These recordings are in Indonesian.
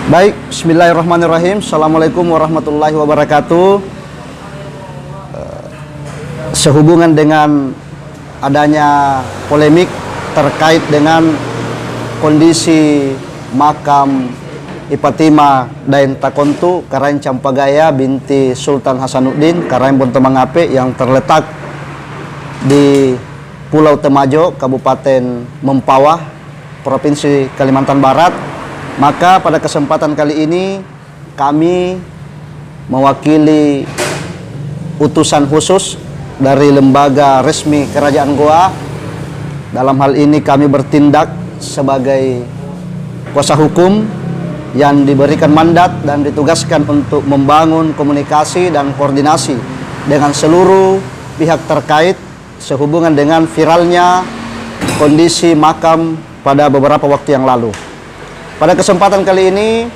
Baik, bismillahirrahmanirrahim. Assalamualaikum warahmatullahi wabarakatuh. Sehubungan dengan adanya polemik terkait dengan kondisi makam Ipatima Daeng Takontu Karaeng Campagaya binti Sultan Hasanuddin Karaeng Bonto Mangape yang terletak di Pulau Temajo, Kabupaten Mempawah, Provinsi Kalimantan Barat. Maka pada kesempatan kali ini kami mewakili utusan khusus dari lembaga resmi Kerajaan Goa. Dalam hal ini kami bertindak sebagai kuasa hukum yang diberikan mandat dan ditugaskan untuk membangun komunikasi dan koordinasi dengan seluruh pihak terkait sehubungan dengan viralnya kondisi makam pada beberapa waktu yang lalu. Pada kesempatan kali ini,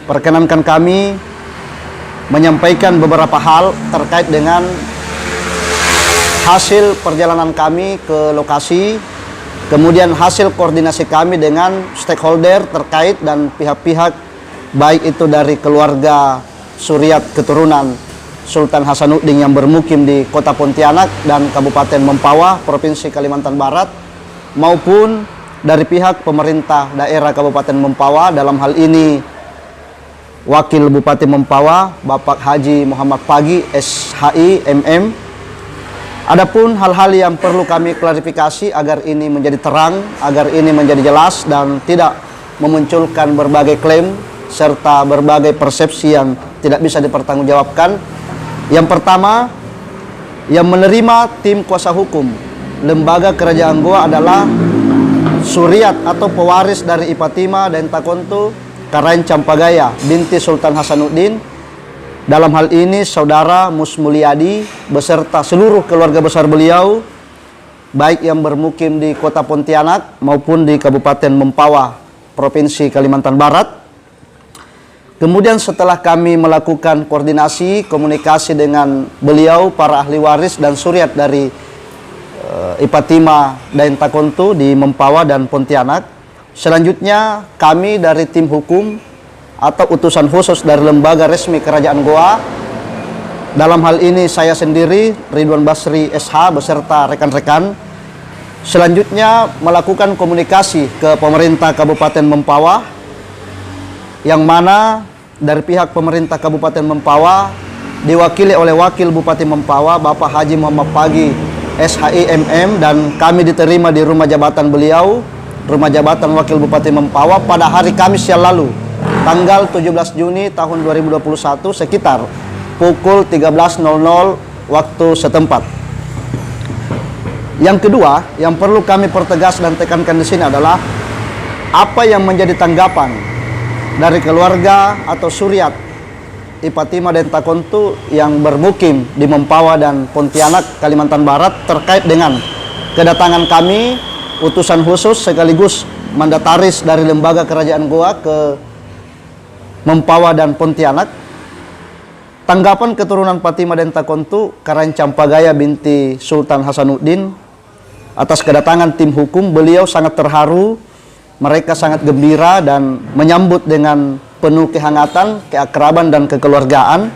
perkenankan kami menyampaikan beberapa hal terkait dengan hasil perjalanan kami ke lokasi, kemudian hasil koordinasi kami dengan stakeholder terkait dan pihak-pihak, baik itu dari keluarga Suriat keturunan Sultan Hasanuddin yang bermukim di Kota Pontianak dan Kabupaten Mempawah, Provinsi Kalimantan Barat, maupun dari pihak pemerintah daerah Kabupaten Mempawah, dalam hal ini Wakil Bupati Mempawah Bapak Haji Muhammad Pagi SHI MM. Adapun hal-hal yang perlu kami klarifikasi agar ini menjadi terang, agar ini menjadi jelas dan tidak memunculkan berbagai klaim serta berbagai persepsi yang tidak bisa dipertanggungjawabkan. Yang pertama, yang menerima tim kuasa hukum lembaga Kerajaan Goa adalah Suriat atau pewaris dari Ipatima Daeng Takontu Karaeng Campagaya binti Sultan Hasanuddin. Dalam hal ini Saudara Mus Mulyadi beserta seluruh keluarga besar beliau, baik yang bermukim di Kota Pontianak maupun di Kabupaten Mempawah, Provinsi Kalimantan Barat. Kemudian setelah kami melakukan koordinasi komunikasi dengan beliau, para ahli waris dan suriat dari Ipatima Daeng Takontu di Mempawah dan Pontianak, selanjutnya kami dari tim hukum atau utusan khusus dari lembaga resmi Kerajaan Goa, dalam hal ini saya sendiri Ridwan Basri SH beserta rekan-rekan, selanjutnya melakukan komunikasi ke pemerintah Kabupaten Mempawah, yang mana dari pihak pemerintah Kabupaten Mempawah diwakili oleh Wakil Bupati Mempawah Bapak Haji Muhammad Pagi SHI MM, dan kami diterima di rumah jabatan beliau, rumah jabatan Wakil Bupati Mempawah pada hari Kamis yang lalu, tanggal 17 Juni tahun 2021 sekitar pukul 13.00 waktu setempat. Yang kedua, yang perlu kami pertegas dan tekankan di sini adalah apa yang menjadi tanggapan dari keluarga atau suriat Ipatima Daeng Takontu yang bermukim di Mempawah dan Pontianak, Kalimantan Barat terkait dengan kedatangan kami, utusan khusus sekaligus mandataris dari lembaga Kerajaan Goa ke Mempawah dan Pontianak. Tanggapan keturunan Ipatima Daeng Takontu Karaeng Campagaya binti Sultan Hasanuddin atas kedatangan tim hukum, beliau sangat terharu, mereka sangat gembira dan menyambut dengan penuh kehangatan, keakraban dan kekeluargaan,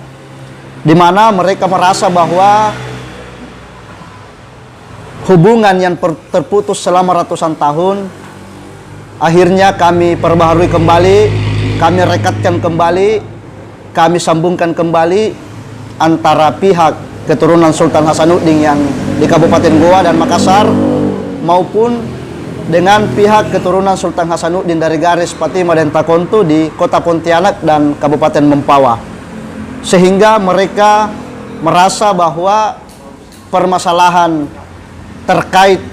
di mana mereka merasa bahwa hubungan yang terputus selama ratusan tahun akhirnya kami perbaharui kembali, kami rekatkan kembali, kami sambungkan kembali antara pihak keturunan Sultan Hasanuddin yang di Kabupaten Goa dan Makassar maupun dengan pihak keturunan Sultan Hasanuddin dari garis Ipatima Daeng Takontu di Kota Pontianak dan Kabupaten Mempawah, sehingga mereka merasa bahwa permasalahan terkait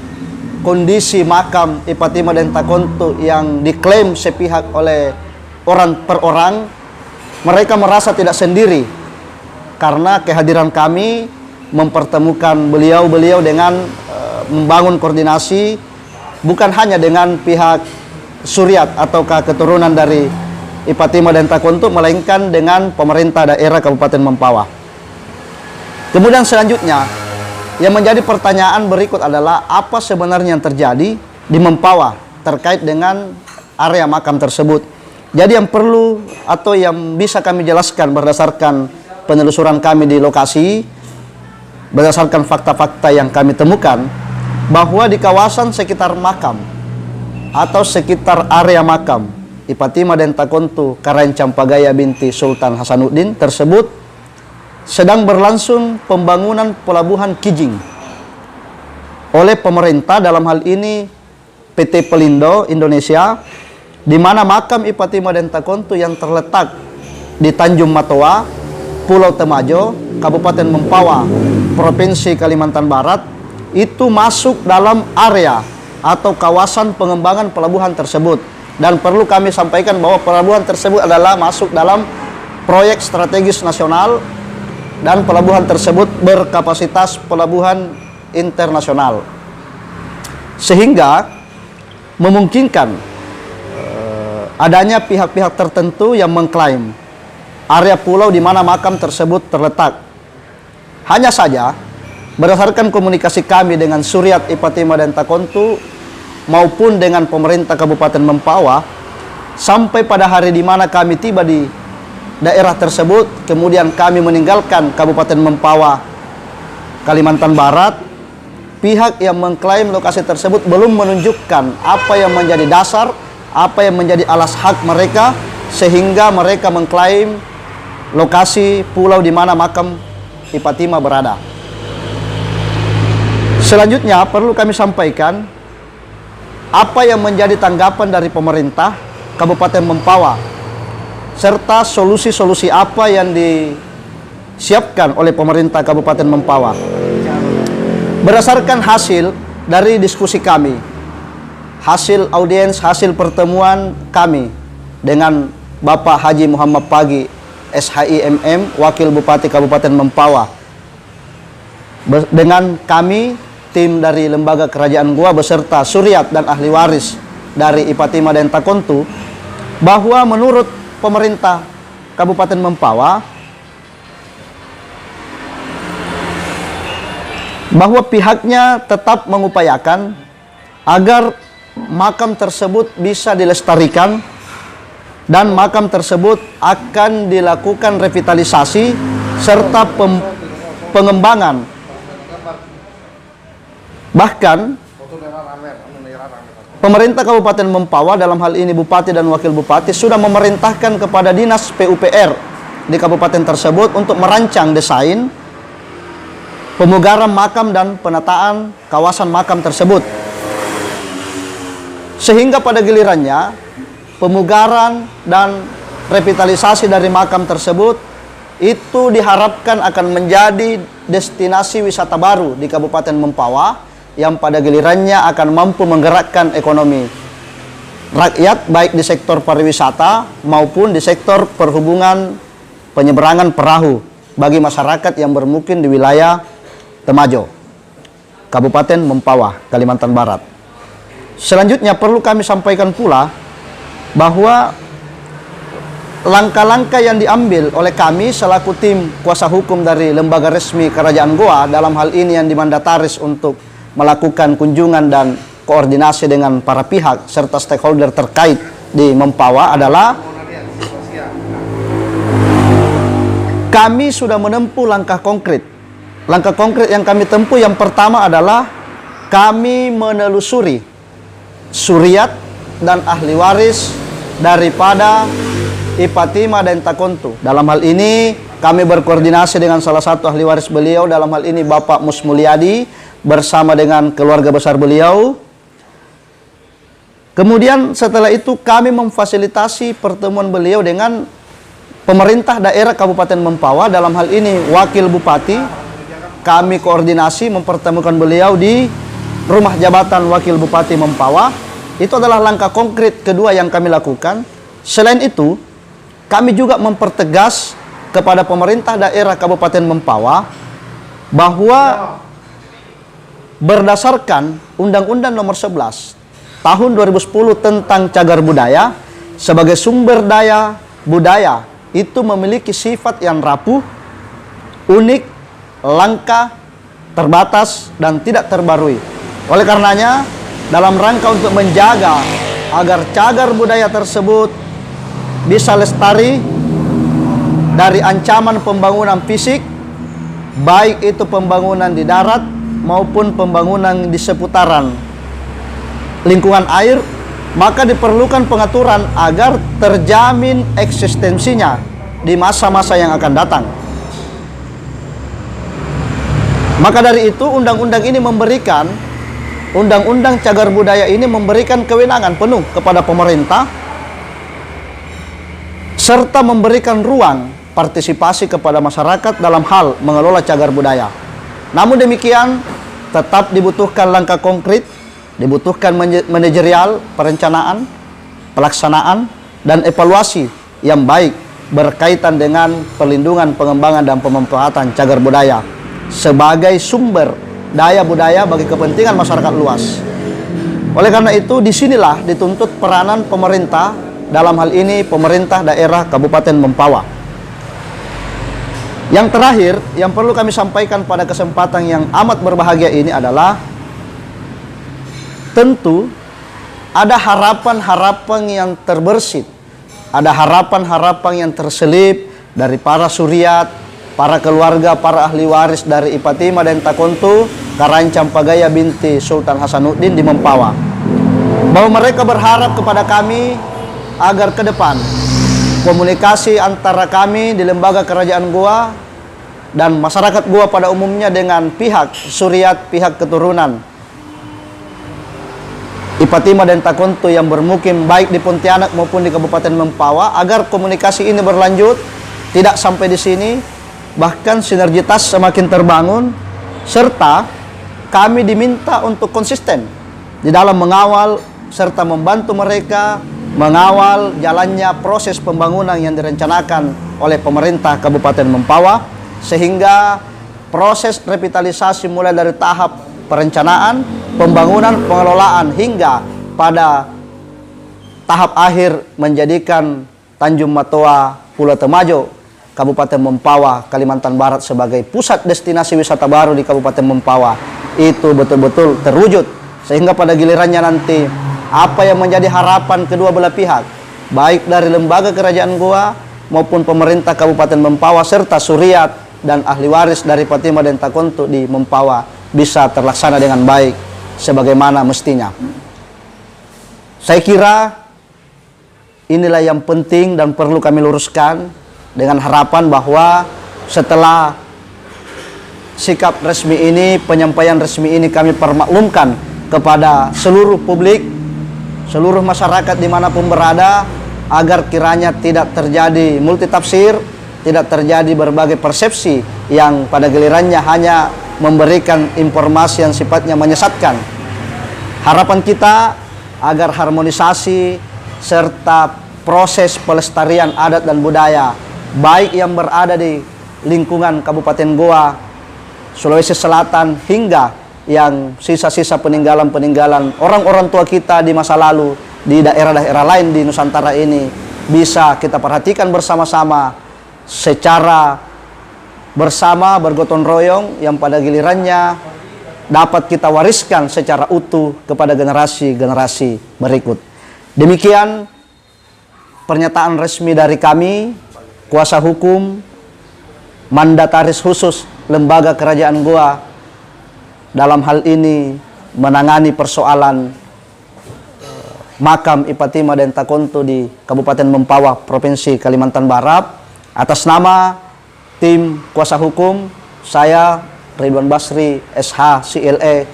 kondisi makam Ipatima Daeng Takontu yang diklaim sepihak oleh orang per orang, mereka merasa tidak sendiri karena kehadiran kami mempertemukan beliau-beliau dengan membangun koordinasi bukan hanya dengan pihak suriat ataukah keturunan dari Ipatima Daeng Takontu, melainkan dengan pemerintah daerah Kabupaten Mempawah. Kemudian selanjutnya yang menjadi pertanyaan berikut adalah apa sebenarnya yang terjadi di Mempawah terkait dengan area makam tersebut. Jadi yang perlu atau yang bisa kami jelaskan berdasarkan penelusuran kami di lokasi, berdasarkan fakta-fakta yang kami temukan, bahwa di kawasan sekitar makam atau sekitar area makam Ipatima Denta Kontu Karaeng Campagaya binti Sultan Hasanuddin tersebut sedang berlangsung pembangunan pelabuhan Kijing oleh pemerintah, dalam hal ini PT Pelindo Indonesia, di mana makam Ipatima Denta Kontu yang terletak di Tanjung Matoa, Pulau Temajo, Kabupaten Mempawah, Provinsi Kalimantan Barat, itu masuk dalam area atau kawasan pengembangan pelabuhan tersebut. Dan perlu kami sampaikan bahwa pelabuhan tersebut adalah masuk dalam proyek strategis nasional, dan pelabuhan tersebut berkapasitas pelabuhan internasional, sehingga memungkinkan adanya pihak-pihak tertentu yang mengklaim area pulau di mana makam tersebut terletak. Hanya saja berdasarkan komunikasi kami dengan Suryat Ipatima Denta Kontu maupun dengan pemerintah Kabupaten Mempawah, sampai pada hari di mana kami tiba di daerah tersebut, kemudian kami meninggalkan Kabupaten Mempawah, Kalimantan Barat, pihak yang mengklaim lokasi tersebut belum menunjukkan apa yang menjadi dasar, apa yang menjadi alas hak mereka, sehingga mereka mengklaim lokasi pulau di mana makam Ipatima berada. Selanjutnya perlu kami sampaikan apa yang menjadi tanggapan dari pemerintah Kabupaten Mempawah, serta solusi-solusi apa yang disiapkan oleh pemerintah Kabupaten Mempawah. Berdasarkan hasil dari diskusi kami, hasil audiens, hasil pertemuan kami dengan Bapak Haji Muhammad Pagi, SHIMM, Wakil Bupati Kabupaten Mempawah, dengan kami, tim dari Lembaga Kerajaan Goa beserta Suryat dan ahli waris dari Ipatima Denta Kontu, bahwa menurut pemerintah Kabupaten Mempawah, bahwa pihaknya tetap mengupayakan agar makam tersebut bisa dilestarikan, dan makam tersebut akan dilakukan revitalisasi serta pengembangan. Bahkan pemerintah Kabupaten Mempawah, dalam hal ini Bupati dan Wakil Bupati, sudah memerintahkan kepada Dinas PUPR di kabupaten tersebut untuk merancang desain pemugaran makam dan penataan kawasan makam tersebut, sehingga pada gilirannya pemugaran dan revitalisasi dari makam tersebut itu diharapkan akan menjadi destinasi wisata baru di Kabupaten Mempawah, yang pada gilirannya akan mampu menggerakkan ekonomi rakyat, baik di sektor pariwisata maupun di sektor perhubungan penyeberangan perahu bagi masyarakat yang bermukim di wilayah Temajo, Kabupaten Mempawah, Kalimantan Barat. Selanjutnya perlu kami sampaikan pula bahwa langkah-langkah yang diambil oleh kami selaku tim kuasa hukum dari lembaga resmi Kerajaan Goa, dalam hal ini yang dimandataris untuk melakukan kunjungan dan koordinasi dengan para pihak serta stakeholder terkait di Mempawah, adalah kami sudah menempuh langkah konkret. Langkah konkret yang kami tempuh yang pertama adalah kami menelusuri Suryat dan ahli waris daripada Ipatima Denta Kontu. Dalam hal ini kami berkoordinasi dengan salah satu ahli waris beliau, dalam hal ini Bapak Mus Mulyadi bersama dengan keluarga besar beliau. Kemudian setelah itu kami memfasilitasi pertemuan beliau dengan pemerintah daerah Kabupaten Mempawah, dalam hal ini Wakil Bupati. Kami koordinasi mempertemukan beliau di rumah jabatan Wakil Bupati Mempawah. Itu adalah langkah konkret kedua yang kami lakukan. Selain itu, kami juga mempertegas kepada pemerintah daerah Kabupaten Mempawah bahwa berdasarkan Undang-Undang Nomor 11 Tahun 2010 tentang Cagar Budaya, sebagai sumber daya budaya itu memiliki sifat yang rapuh, unik, langka, terbatas, dan tidak terbarui. Oleh karenanya, dalam rangka untuk menjaga agar cagar budaya tersebut bisa lestari dari ancaman pembangunan fisik, baik itu pembangunan di darat maupun pembangunan di seputaran lingkungan air, maka diperlukan pengaturan agar terjamin eksistensinya di masa-masa yang akan datang. Maka dari itu undang-undang ini memberikan, undang-undang cagar budaya ini memberikan kewenangan penuh kepada pemerintah serta memberikan ruang partisipasi kepada masyarakat dalam hal mengelola cagar budaya. Namun demikian, tetap dibutuhkan langkah konkret, dibutuhkan manajerial, perencanaan, pelaksanaan, dan evaluasi yang baik berkaitan dengan perlindungan, pengembangan, dan pemanfaatan cagar budaya sebagai sumber daya budaya bagi kepentingan masyarakat luas. Oleh karena itu, disinilah dituntut peranan pemerintah, dalam hal ini pemerintah daerah Kabupaten Mempawah. Yang terakhir, yang perlu kami sampaikan pada kesempatan yang amat berbahagia ini adalah tentu ada harapan-harapan yang terbersit, ada harapan-harapan yang terselip dari para suriat, para keluarga, para ahli waris dari Ipatima dan Takontu, Karancam Pagaya binti Sultan Hasanuddin di Mempawah, bahwa mereka berharap kepada kami agar ke depan komunikasi antara kami di lembaga kerajaan Goa dan masyarakat Goa pada umumnya dengan pihak suriat, pihak keturunan Ipatima dan Takontu yang bermukim baik di Pontianak maupun di Kabupaten Mempawah, agar komunikasi ini berlanjut, tidak sampai di sini, bahkan sinergitas semakin terbangun, serta kami diminta untuk konsisten di dalam mengawal serta membantu mereka mengawal jalannya proses pembangunan yang direncanakan oleh pemerintah Kabupaten Mempawah, sehingga proses revitalisasi mulai dari tahap perencanaan, pembangunan, pengelolaan hingga pada tahap akhir menjadikan Tanjung Matoa, Pulau Temajo, Kabupaten Mempawah, Kalimantan Barat sebagai pusat destinasi wisata baru di Kabupaten Mempawah itu betul-betul terwujud, sehingga pada gilirannya nanti apa yang menjadi harapan kedua belah pihak, baik dari lembaga kerajaan Goa maupun pemerintah Kabupaten Mempawah serta suriat dan ahli waris dari Ipatima dan Takontu di Mempawah bisa terlaksana dengan baik sebagaimana mestinya. Saya kira inilah yang penting dan perlu kami luruskan, dengan harapan bahwa setelah sikap resmi ini, penyampaian resmi ini kami permaklumkan kepada seluruh publik, seluruh masyarakat dimanapun berada, agar kiranya tidak terjadi multitafsir, tidak terjadi berbagai persepsi yang pada gilirannya hanya memberikan informasi yang sifatnya menyesatkan. Harapan kita agar harmonisasi serta proses pelestarian adat dan budaya, baik yang berada di lingkungan Kabupaten Goa, Sulawesi Selatan, hingga yang sisa-sisa peninggalan-peninggalan orang-orang tua kita di masa lalu di daerah-daerah lain di Nusantara ini bisa kita perhatikan bersama-sama secara bersama, bergotong royong, yang pada gilirannya dapat kita wariskan secara utuh kepada generasi-generasi berikut. Demikian pernyataan resmi dari kami, kuasa hukum, mandataris khusus Lembaga Kerajaan Goa, dalam hal ini menangani persoalan makam Ipatima dan Takontu di Kabupaten Mempawah, Provinsi Kalimantan Barat. Atas nama tim kuasa hukum, saya Ridwan Basri SH CLE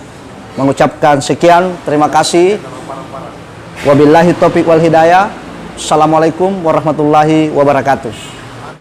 mengucapkan sekian, terima kasih. Wabillahi taufiq wal hidayah. Assalamualaikum warahmatullahi wabarakatuh.